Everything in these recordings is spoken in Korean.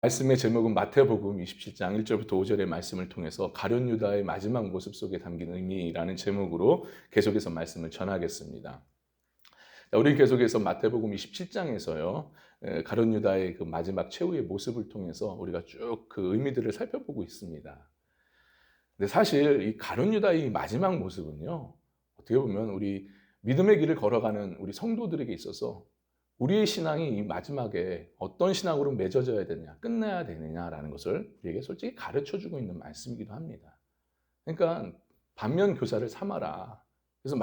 말씀의 제목은 마태복음 27장 1절부터 5절의 말씀을 통해서 가룟 유다의 마지막 모습 속에 담긴 의미라는 제목으로 계속해서 말씀을 전하겠습니다. 우리 계속해서 마태복음 27장에서요. 가룟 유다의 그 마지막 최후의 모습을 통해서 우리가 쭉 그 의미들을 살펴보고 있습니다. 근데 사실 이 가룟 유다의 마지막 모습은요. 어떻게 보면 우리 믿음의 길을 걸어가는 우리 성도들에게 있어서 우리의 신앙이 이 마지막에 어떤 신앙으로 맺어져야 되느냐, 끝내야 되느냐라는 것을 우리에게 솔직히 가르쳐주고 있는 말씀이기도 합니다. 그러니까 반면 교사를 삼아라. 그래서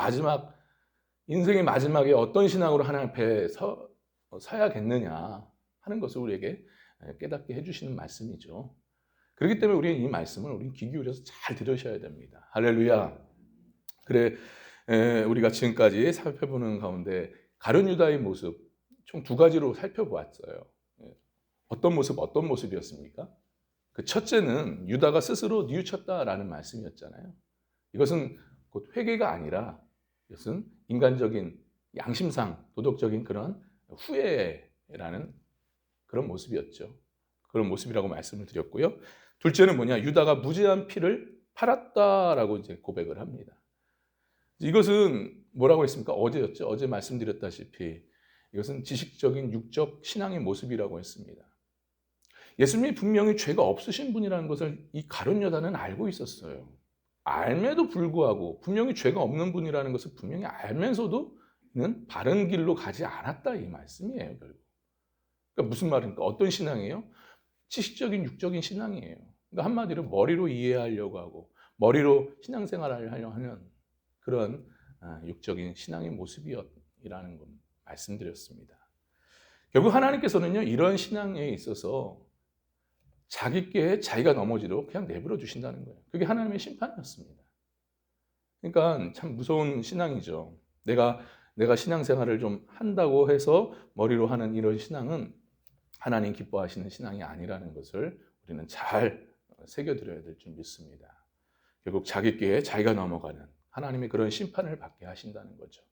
인생의 마지막에 어떤 신앙으로 하나님 앞에 서야겠느냐 하는 것을 우리에게 깨닫게 해주시는 말씀이죠. 그렇기 때문에 우리는 이 말씀을 우리 귀 기울여서 잘 들으셔야 됩니다. 할렐루야. 그래, 우리가 지금까지 살펴보는 가운데 가룟 유다의 모습 총 두 가지로 살펴보았어요. 어떤 모습이었습니까? 그 첫째는 유다가 스스로 뉘우쳤다라는 말씀이었잖아요. 이것은 곧 회개가 아니라 이것은 인간적인 양심상 도덕적인 그런 후회라는 그런 모습이었죠. 그런 모습이라고 말씀을 드렸고요. 둘째는 뭐냐? 유다가 무죄한 피를 팔았다라고 이제 고백을 합니다. 이것은 뭐라고 했습니까? 어제였죠. 어제 말씀드렸다시피 이것은 지식적인 육적 신앙의 모습이라고 했습니다. 예수님이 분명히 죄가 없으신 분이라는 것을 이 가룟 유다는 알고 있었어요. 알매도 불구하고 분명히 죄가 없는 분이라는 것을 분명히 알면서도 는 바른 길로 가지 않았다 이 말씀이에요. 결국. 그러니까 무슨 말입니까? 어떤 신앙이에요? 지식적인 육적인 신앙이에요. 그러니까 한마디로 머리로 이해하려고 하고 머리로 신앙생활을 하려 하는 그런 육적인 신앙의 모습이라는 것 말씀드렸습니다. 결국 하나님께서는요 이런 신앙에 있어서 자기가 넘어지도록 그냥 내버려 두신다는 거예요. 그게 하나님의 심판이었습니다. 그러니까 참 무서운 신앙이죠. 내가 신앙생활을 좀 한다고 해서 머리로 하는 이런 신앙은 하나님 기뻐하시는 신앙이 아니라는 것을 우리는 잘 새겨드려야 될 줄 믿습니다. 결국 자기가 넘어가는 하나님의 그런 심판을 받게 하신다는 거죠.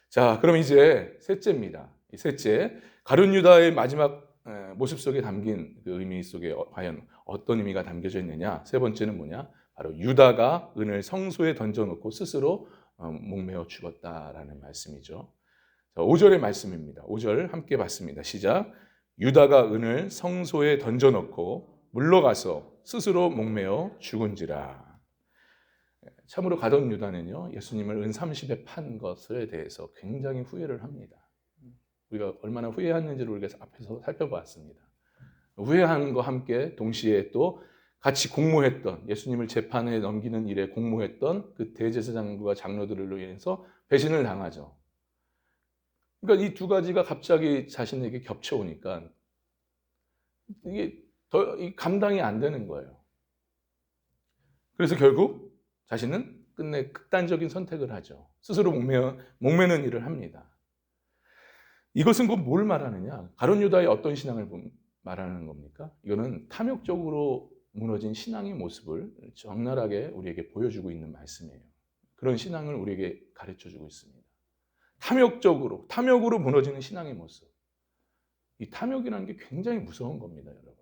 자, 그럼 이제 셋째입니다. 이 셋째, 가룟 유다의 마지막 모습 속에 담긴 그 의미 속에 과연 어떤 의미가 담겨져 있느냐? 세 번째는 뭐냐? 바로 유다가 은을 성소에 던져놓고 스스로 목매어 죽었다라는 말씀이죠. 자, 5절의 말씀입니다. 5절 함께 봤습니다. 시작. 유다가 은을 성소에 던져놓고 물러가서 스스로 목매어 죽은지라. 참으로 가룟 유다는요 예수님을 은 30에 판 것에 대해서 굉장히 후회를 합니다. 우리가 얼마나 후회했는지를 우리가 앞에서 살펴보았습니다. 후회하는 것과 함께 동시에 또 같이 공모했던 예수님을 재판에 넘기는 일에 공모했던 그 대제사장과 장로들로 인해서 배신을 당하죠. 그러니까 이 두 가지가 갑자기 자신에게 겹쳐오니까 이게 더 감당이 안 되는 거예요. 그래서 결국 자신은 끝내 극단적인 선택을 하죠. 스스로 목매는 일을 합니다. 이것은 곧 뭘 말하느냐? 가룟 유다의 어떤 신앙을 말하는 겁니까? 이거는 탐욕적으로 무너진 신앙의 모습을 적나라하게 우리에게 보여주고 있는 말씀이에요. 그런 신앙을 우리에게 가르쳐주고 있습니다. 탐욕으로 무너지는 신앙의 모습. 이 탐욕이라는 게 굉장히 무서운 겁니다, 여러분.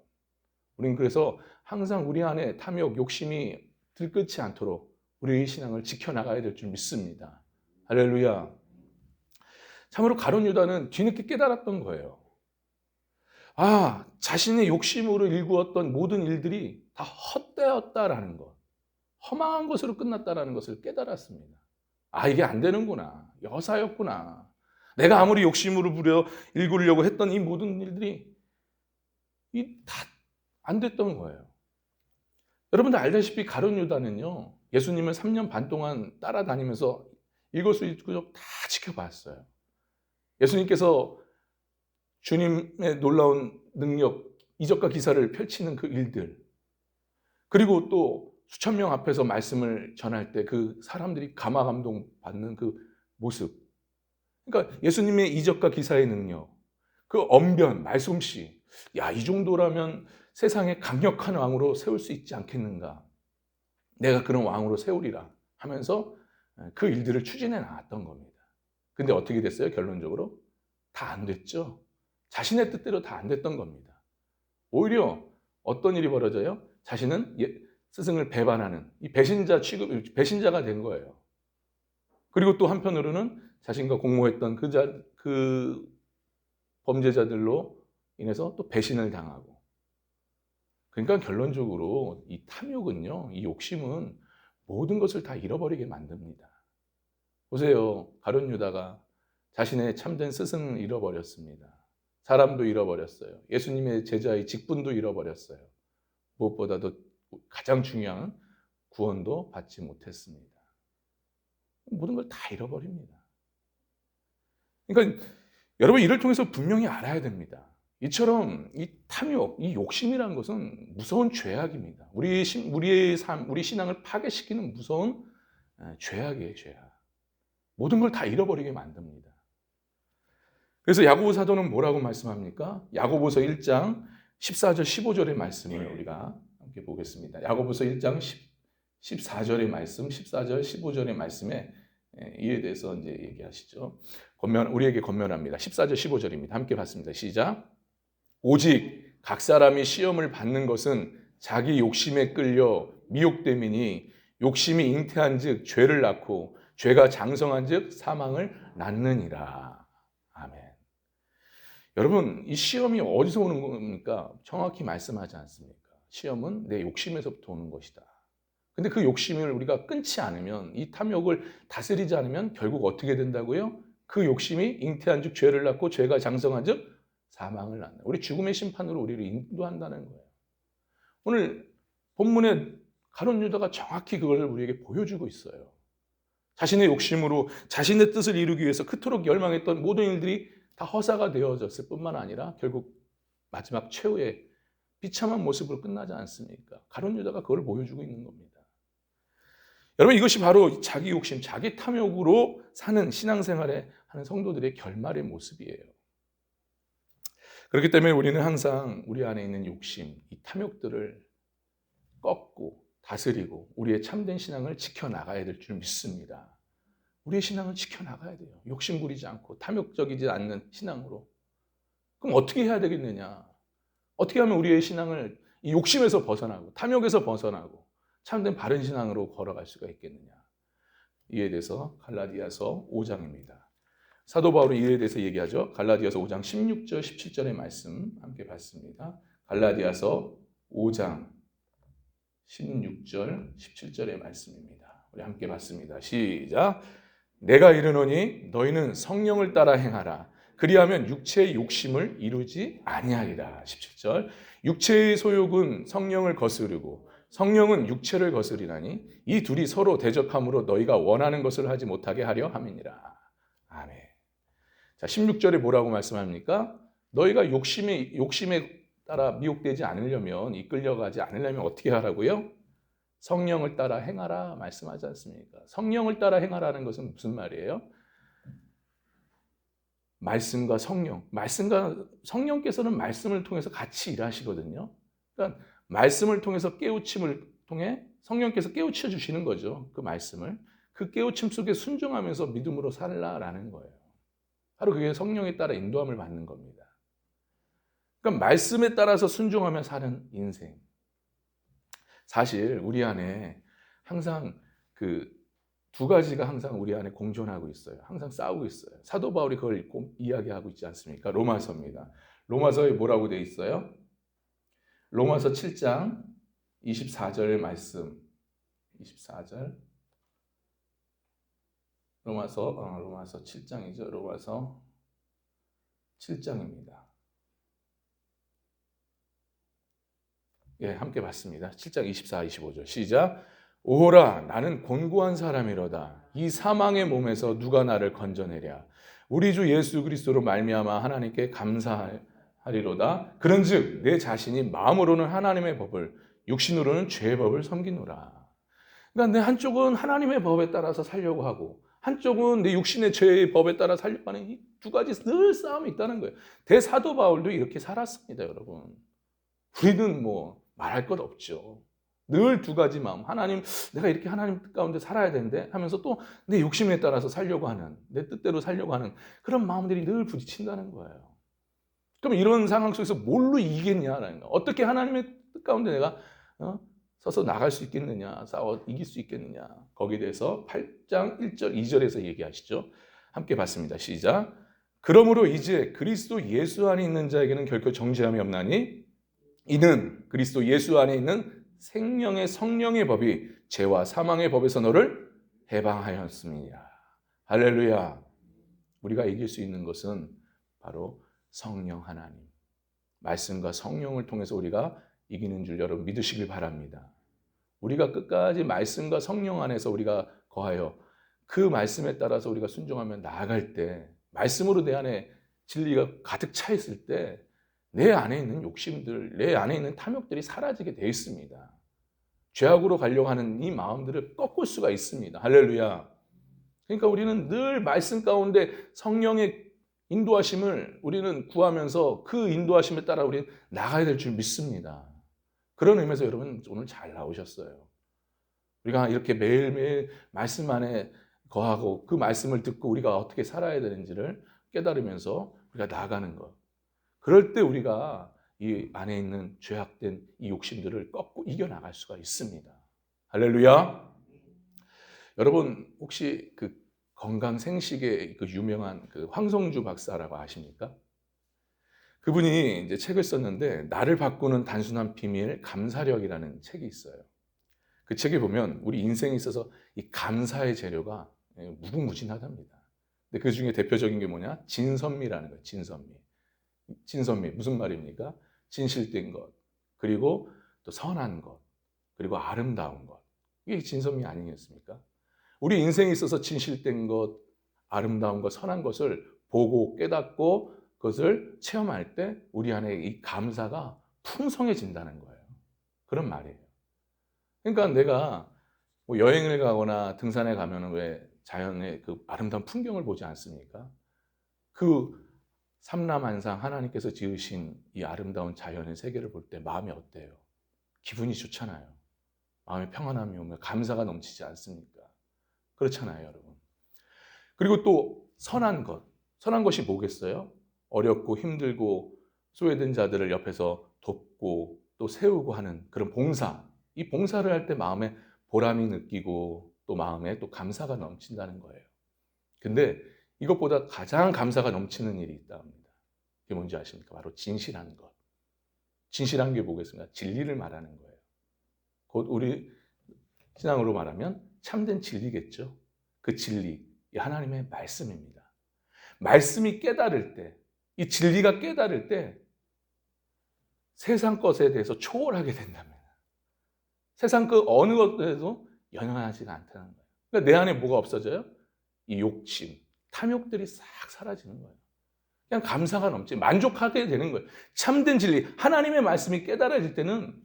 우리는 그래서 항상 우리 안에 탐욕, 욕심이 들끓지 않도록 우리의 신앙을 지켜나가야 될 줄 믿습니다. 할렐루야. 참으로 가룟 유다는 뒤늦게 깨달았던 거예요. 자신의 욕심으로 일구었던 모든 일들이 다 헛되었다라는 것, 허망한 것으로 끝났다라는 것을 깨달았습니다. 이게 안 되는구나. 여사였구나. 내가 아무리 욕심으로 부려 일구려고 했던 이 모든 일들이 다 안 됐던 거예요. 여러분들 알다시피 가룟 유다는요 예수님을 3년 반 동안 따라다니면서 일거수일투족 다 지켜봤어요. 예수님께서 주님의 놀라운 능력, 이적과 기사를 펼치는 그 일들, 그리고 또 수천 명 앞에서 말씀을 전할 때 그 사람들이 감화감동 받는 그 모습, 그러니까 예수님의 이적과 기사의 능력, 그 언변, 말솜씨, 이 정도라면 세상에 강력한 왕으로 세울 수 있지 않겠는가? 내가 그런 왕으로 세우리라 하면서 그 일들을 추진해 나갔던 겁니다. 근데 어떻게 됐어요? 결론적으로 다 안 됐죠. 자신의 뜻대로 다 안 됐던 겁니다. 오히려 어떤 일이 벌어져요? 자신은 스승을 배반하는 이 배신자가 된 거예요. 그리고 또 한편으로는 자신과 공모했던 그 범죄자들로 인해서 또 배신을 당하고. 그러니까 결론적으로 이 탐욕은요, 이 욕심은 모든 것을 다 잃어버리게 만듭니다. 보세요. 가룟 유다가 자신의 참된 스승을 잃어버렸습니다. 사람도 잃어버렸어요. 예수님의 제자의 직분도 잃어버렸어요. 무엇보다도 가장 중요한 구원도 받지 못했습니다. 모든 걸 다 잃어버립니다. 그러니까 여러분 이를 통해서 분명히 알아야 됩니다. 이처럼 이 탐욕, 이 욕심이라는 것은 무서운 죄악입니다. 우리의 삶, 우리 신앙을 파괴시키는 무서운 죄악이에요, 죄악. 모든 걸 다 잃어버리게 만듭니다. 그래서 야고보 사도는 뭐라고 말씀합니까? 야고보서 1장 14절 15절의 말씀을 우리가 함께 보겠습니다. 야고보서 1장 14절의 말씀, 14절 15절의 말씀에 이에 대해서 이제 얘기하시죠. 우리에게 권면합니다. 14절 15절입니다. 함께 봤습니다. 시작. 오직 각 사람이 시험을 받는 것은 자기 욕심에 끌려 미혹됨이니 욕심이 잉태한즉 죄를 낳고 죄가 장성한즉 사망을 낳느니라. 아멘. 여러분, 이 시험이 어디서 오는 겁니까? 정확히 말씀하지 않습니까? 시험은 내 욕심에서부터 오는 것이다. 근데 그 욕심을 우리가 끊지 않으면, 이 탐욕을 다스리지 않으면 결국 어떻게 된다고요? 그 욕심이 잉태한즉 죄를 낳고 죄가 장성한즉 사망을 낳는다. 우리 죽음의 심판으로 우리를 인도한다는 거예요. 오늘 본문에 가룟 유다가 정확히 그걸 우리에게 보여주고 있어요. 자신의 욕심으로 자신의 뜻을 이루기 위해서 그토록 열망했던 모든 일들이 다 허사가 되어졌을 뿐만 아니라 결국 마지막 최후의 비참한 모습으로 끝나지 않습니까? 가룟 유다가 그걸 보여주고 있는 겁니다. 여러분, 이것이 바로 자기 욕심, 자기 탐욕으로 사는 신앙생활에 하는 성도들의 결말의 모습이에요. 그렇기 때문에 우리는 항상 우리 안에 있는 욕심, 이 탐욕들을 꺾고 다스리고 우리의 참된 신앙을 지켜나가야 될 줄 믿습니다. 우리의 신앙을 지켜나가야 돼요. 욕심 부리지 않고 탐욕적이지 않는 신앙으로. 그럼 어떻게 해야 되겠느냐? 어떻게 하면 우리의 신앙을 이 욕심에서 벗어나고 탐욕에서 벗어나고 참된 바른 신앙으로 걸어갈 수가 있겠느냐? 이에 대해서 갈라디아서 5장입니다. 사도 바울은 이에 대해서 얘기하죠. 갈라디아서 5장 16절 17절의 말씀 함께 봤습니다. 갈라디아서 5장 16절 17절의 말씀입니다. 우리 함께 봤습니다. 시작. 내가 이르노니 너희는 성령을 따라 행하라. 그리하면 육체의 욕심을 이루지 아니하리라. 17절. 육체의 소욕은 성령을 거스르고 성령은 육체를 거스리나니 이 둘이 서로 대적함으로 너희가 원하는 것을 하지 못하게 하려 함이니라. 아멘. 자, 16절에 뭐라고 말씀합니까? 너희가 욕심에 따라 미혹되지 않으려면, 이끌려가지 않으려면 어떻게 하라고요? 성령을 따라 행하라 말씀하지 않습니까? 성령을 따라 행하라는 것은 무슨 말이에요? 말씀과 성령께서는 말씀을 통해서 같이 일하시거든요. 그러니까 말씀을 통해서 깨우침을 통해 성령께서 깨우쳐 주시는 거죠. 그 말씀을. 그 깨우침 속에 순종하면서 믿음으로 살라라는 거예요. 바로 그게 성령에 따라 인도함을 받는 겁니다. 그러니까 말씀에 따라서 순종하며 사는 인생. 사실 우리 안에 항상 그 두 가지가 항상 우리 안에 공존하고 있어요. 항상 싸우고 있어요. 사도 바울이 그걸 읽고 이야기하고 있지 않습니까? 로마서입니다. 로마서에 뭐라고 되어 있어요? 로마서 7장 24절의 말씀. 24절. 로마서 7장이죠. 로마서 7장입니다. 예, 함께 봤습니다. 7장 24, 25절. 시작. 오호라, 나는 곤고한 사람이로다. 이 사망의 몸에서 누가 나를 건져내랴. 우리 주 예수 그리스도로 말미암아 하나님께 감사하리로다. 그런즉 내 자신이 마음으로는 하나님의 법을, 육신으로는 죄의 법을 섬기노라. 그러니까 내 한쪽은 하나님의 법에 따라서 살려고 하고 한쪽은 내 육신의 죄의 법에 따라 살려고 하는 이 두 가지 늘 싸움이 있다는 거예요. 대사도 바울도 이렇게 살았습니다, 여러분. 우리는 뭐 말할 것 없죠. 늘 두 가지 마음. 하나님, 내가 이렇게 하나님 뜻 가운데 살아야 되는데 하면서 또 내 욕심에 따라서 살려고 하는, 내 뜻대로 살려고 하는 그런 마음들이 늘 부딪힌다는 거예요. 그럼 이런 상황 속에서 뭘로 이기겠냐라는 거. 어떻게 하나님의 뜻 가운데 내가 서서 나갈 수 있겠느냐, 싸워 이길 수 있겠느냐. 거기에 대해서 8장 1절, 2절에서 얘기하시죠. 함께 봤습니다. 시작. 그러므로 이제 그리스도 예수 안에 있는 자에게는 결코 정죄함이 없나니 이는 그리스도 예수 안에 있는 생명의 성령의 법이 죄와 사망의 법에서 너를 해방하였습니다. 할렐루야. 우리가 이길 수 있는 것은 바로 성령 하나님, 말씀과 성령을 통해서 우리가 이기는 줄 여러분 믿으시길 바랍니다. 우리가 끝까지 말씀과 성령 안에서 우리가 거하여 그 말씀에 따라서 우리가 순종하며 나아갈 때, 말씀으로 내 안에 진리가 가득 차 있을 때 내 안에 있는 욕심들, 내 안에 있는 탐욕들이 사라지게 되어 있습니다. 죄악으로 가려고 하는 이 마음들을 꺾을 수가 있습니다. 할렐루야. 그러니까 우리는 늘 말씀 가운데 성령의 인도하심을 우리는 구하면서 그 인도하심에 따라 우리는 나가야 될 줄 믿습니다. 그런 의미에서 여러분 오늘 잘 나오셨어요. 우리가 이렇게 매일매일 말씀 안에 거하고 그 말씀을 듣고 우리가 어떻게 살아야 되는지를 깨달으면서 우리가 나아가는 것. 그럴 때 우리가 이 안에 있는 죄악된 이 욕심들을 꺾고 이겨나갈 수가 있습니다. 할렐루야. 여러분 혹시 그 건강생식의 그 유명한 그 황성주 박사라고 아십니까? 그분이 이제 책을 썼는데 나를 바꾸는 단순한 비밀 감사력이라는 책이 있어요. 그 책에 보면 우리 인생에 있어서 이 감사의 재료가 무궁무진하답니다. 근데 그 중에 대표적인 게 뭐냐? 진선미라는 거예요. 진선미. 진선미 무슨 말입니까? 진실된 것, 그리고 또 선한 것, 그리고 아름다운 것. 이게 진선미 아니겠습니까? 우리 인생에 있어서 진실된 것, 아름다운 것, 선한 것을 보고 깨닫고 그것을 체험할 때 우리 안에 이 감사가 풍성해진다는 거예요. 그런 말이에요. 그러니까 내가 뭐 여행을 가거나 등산에 가면 왜 자연의 그 아름다운 풍경을 보지 않습니까? 그 삼라만상 하나님께서 지으신 이 아름다운 자연의 세계를 볼 때 마음이 어때요? 기분이 좋잖아요. 마음에 평안함이 오면 감사가 넘치지 않습니까? 그렇잖아요, 여러분. 그리고 또 선한 것. 선한 것이 뭐겠어요? 어렵고 힘들고 소외된 자들을 옆에서 돕고 또 세우고 하는 그런 봉사. 이 봉사를 할 때 마음에 보람이 느끼고 또 마음에 또 감사가 넘친다는 거예요. 근데 이것보다 가장 감사가 넘치는 일이 있다 합니다. 그게 뭔지 아십니까? 바로 진실한 것. 진실한 게 뭐겠습니까? 진리를 말하는 거예요. 곧 우리 신앙으로 말하면 참된 진리겠죠. 그 진리, 이 하나님의 말씀입니다. 말씀이 깨달을 때, 이 진리가 깨달을 때 세상 것에 대해서 초월하게 된답니다. 세상 그 어느 것에도 연연하지가 않다는 거예요. 그러니까 내 안에 뭐가 없어져요? 이 욕심, 탐욕들이 싹 사라지는 거예요. 그냥 감사가 넘치, 만족하게 되는 거예요. 참된 진리, 하나님의 말씀이 깨달아질 때는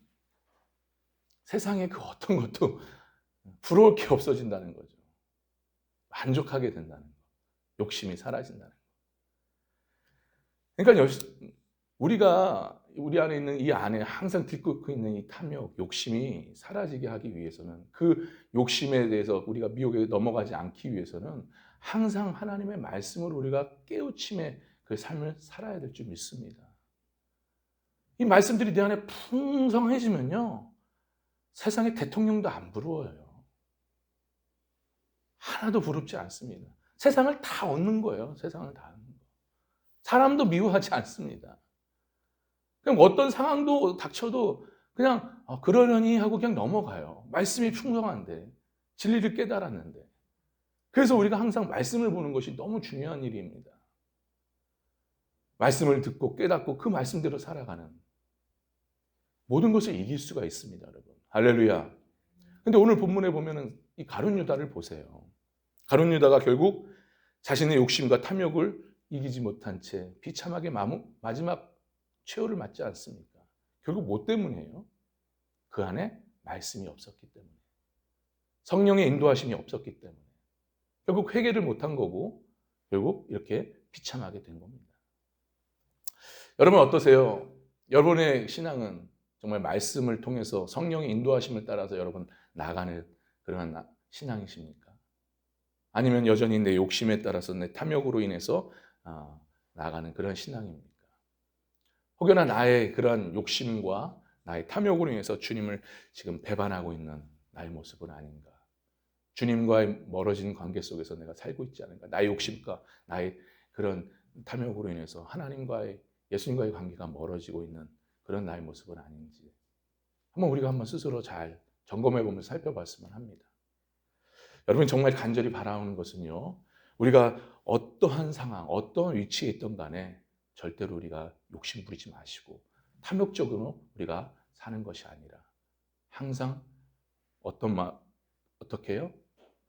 세상에 그 어떤 것도 부러울 게 없어진다는 거죠. 만족하게 된다는 거. 욕심이 사라진다는 거. 그러니까 우리가 우리 안에 있는 이 안에 항상 들끓고 있는 이 탐욕, 욕심이 사라지게 하기 위해서는 그 욕심에 대해서 우리가 미혹에 넘어가지 않기 위해서는 항상 하나님의 말씀으로 우리가 깨우침의 그 삶을 살아야 될 줄 믿습니다. 이 말씀들이 내 안에 풍성해지면요. 세상에 대통령도 안 부러워요. 하나도 부럽지 않습니다. 세상을 다 얻는 거예요. 세상을 다 얻는 거. 사람도 미워하지 않습니다. 그냥 어떤 상황도 닥쳐도 그냥 그러려니 하고 그냥 넘어가요. 말씀이 풍성한데, 진리를 깨달았는데. 그래서 우리가 항상 말씀을 보는 것이 너무 중요한 일입니다. 말씀을 듣고 깨닫고 그 말씀대로 살아가는 모든 것을 이길 수가 있습니다, 여러분. 할렐루야. 근데 오늘 본문에 보면은 이 가룟 유다를 보세요. 가룟 유다가 결국 자신의 욕심과 탐욕을 이기지 못한 채 비참하게 마지막 최후를 맞지 않습니까? 결국 뭐 때문이에요? 그 안에 말씀이 없었기 때문에. 성령의 인도하심이 없었기 때문에. 결국 회개를 못한 거고 결국 이렇게 비참하게 된 겁니다. 여러분 어떠세요? 여러분의 신앙은 정말 말씀을 통해서 성령의 인도하심을 따라서 여러분 나가는 그러한 신앙이십니까? 아니면 여전히 내 욕심에 따라서 내 탐욕으로 인해서 나가는 그런 신앙입니까? 혹여나 나의 그런 욕심과 나의 탐욕으로 인해서 주님을 지금 배반하고 있는 나의 모습은 아닌가. 주님과의 멀어진 관계 속에서 내가 살고 있지 않은가. 나의 욕심과 나의 그런 탐욕으로 인해서 하나님과의, 예수님과의 관계가 멀어지고 있는 그런 나의 모습은 아닌지 우리가 한번 스스로 잘 점검해 보면서 살펴봤으면 합니다. 여러분, 정말 간절히 바라는 것은요, 우리가 어떠한 상황, 어떠한 위치에 있던 간에 절대로 우리가 욕심 부리지 마시고 탐욕적으로 우리가 사는 것이 아니라 항상 어떻게 해요?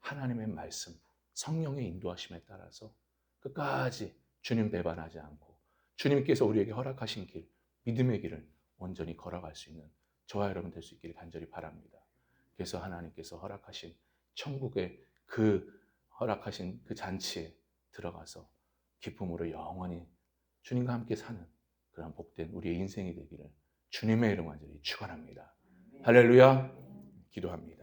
하나님의 말씀, 성령의 인도하심에 따라서 끝까지 주님 배반하지 않고 주님께서 우리에게 허락하신 길, 믿음의 길을 온전히 걸어갈 수 있는 저와 여러분 될 수 있기를 간절히 바랍니다. 그래서 하나님께서 허락하신 천국의 허락하신 그 잔치에 들어가서 기쁨으로 영원히 주님과 함께 사는 그런 복된 우리의 인생이 되기를 주님의 이름 간절히 축원합니다. 할렐루야. 기도합니다.